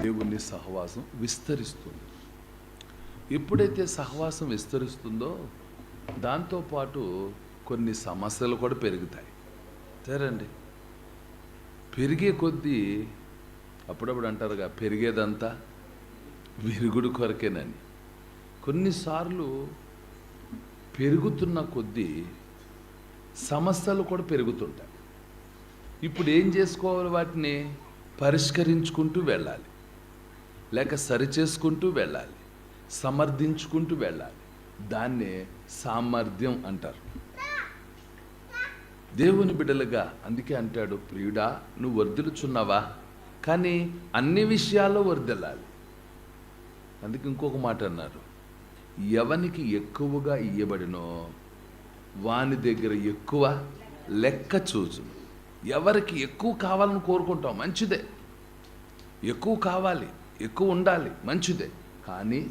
దేవుని సహవాసం విస్తరిస్తుంది. ఎప్పుడైతే సహవాసం విస్తరిస్తుందో దాంతోపాటు కొన్ని సమస్యలు కూడా పెరుగుతాయి. సరేండి, పెరిగే కొద్దీ అప్పుడప్పుడు అంటారుగా, పెరిగేదంతా విరుగుడు కొరకేనని. కొన్నిసార్లు పెరుగుతున్న కొద్దీ సమస్యలు కూడా పెరుగుతుంటాయి. ఇప్పుడు ఏం చేసుకోవాలి? వాటిని పరిష్కరించుకుంటూ వెళ్ళాలి, లేక సరిచేసుకుంటూ వెళ్ళాలి, సమర్థించుకుంటూ వెళ్ళాలి. దాన్నే సామర్థ్యం అంటారు. దేవుని బిడ్డలుగా అందుకే అంటాడు, ప్రియుడా నువ్వు వర్ధిల్లుచున్నావా, కానీ అన్ని విషయాల్లో వర్ధిల్లాలి. అందుకే ఇంకొక మాట అన్నారు, ఎవనికి ఎక్కువగా ఇయ్యబడినో వాని దగ్గర ఎక్కువ లెక్క చూచును. ఎవరికి ఎక్కువ కావాలని కోరుకుంటాం, మంచిదే, ఎక్కువ కావాలి, ఎక్కువ ఉండాలి, మంచిదే. కానీ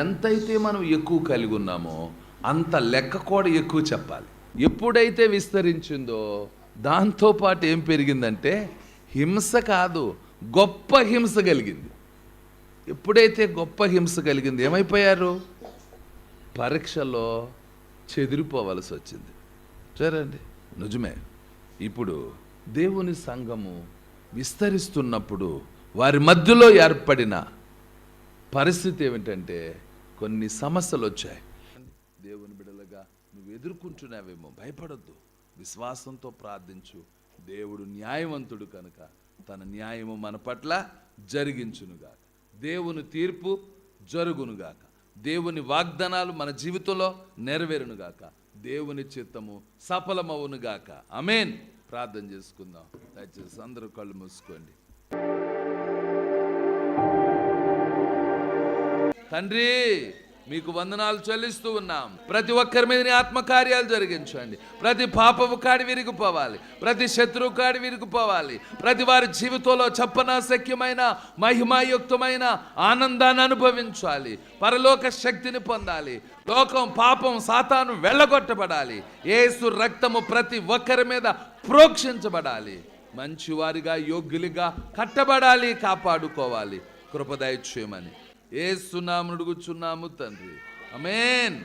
ఎంతైతే మనం ఎక్కువ కలిగి ఉన్నామో అంత లెక్క కూడా ఎక్కువ చెప్పాలి. ఎప్పుడైతే విస్తరించిందో దాంతోపాటు ఏం పెరిగిందంటే హింస కాదు, గొప్ప హింస కలిగింది. ఎప్పుడైతే గొప్ప హింస కలిగింది ఏమైపోయారు? పరీక్షలో చెదిరిపోవలసి వచ్చింది. సరేండి, నిజమే. ఇప్పుడు దేవుని సంఘము విస్తరిస్తున్నప్పుడు వారి మధ్యలో ఏర్పడిన పరిస్థితి ఏమిటంటే కొన్ని సమస్యలు వచ్చాయి. దేవుని బిడ్డలుగా నువ్వు ఎదుర్కొంటున్నావేమో, భయపడొద్దు, విశ్వాసంతో ప్రార్థించు. దేవుడు న్యాయవంతుడు కనుక తన న్యాయము మన పట్ల జరిగించునుగాక. దేవుని తీర్పు జరుగునుగాక. దేవుని వాగ్దానాలు మన జీవితంలో నెరవేరునుగాక. దేవుని చిత్తము సఫలమవునుగాక. ఆమేన్. ప్రార్థన చేసుకుందాం. దయచేసి అందరూ కళ్ళు మూసుకోండి. తండ్రి, మీకు వందనాలు చెల్లిస్తూ ఉన్నాం. ప్రతి ఒక్కరి మీద నీ ఆత్మకార్యాలు జరిగించండి. ప్రతి పాపపు కాడి విరిగిపోవాలి, ప్రతి శత్రువు కాడి విరిగిపోవాలి. ప్రతి వారి జీవితంలో చెప్పనాశక్యమైన మహిమాయుక్తమైన ఆనందాన్ని అనుభవించాలి. పరలోక శక్తిని పొందాలి. లోకం, పాపం, సాతాను వెళ్ళగొట్టబడాలి. యేసు రక్తము ప్రతి ఒక్కరి మీద ప్రోక్షించబడాలి. మంచివారిగా, యోగ్యులుగా కట్టబడాలి, కాపాడుకోవాలి. కృప దయచేయమని యేసు నామమున అడుగుచున్నాము తండ్రి. ఆమేన్.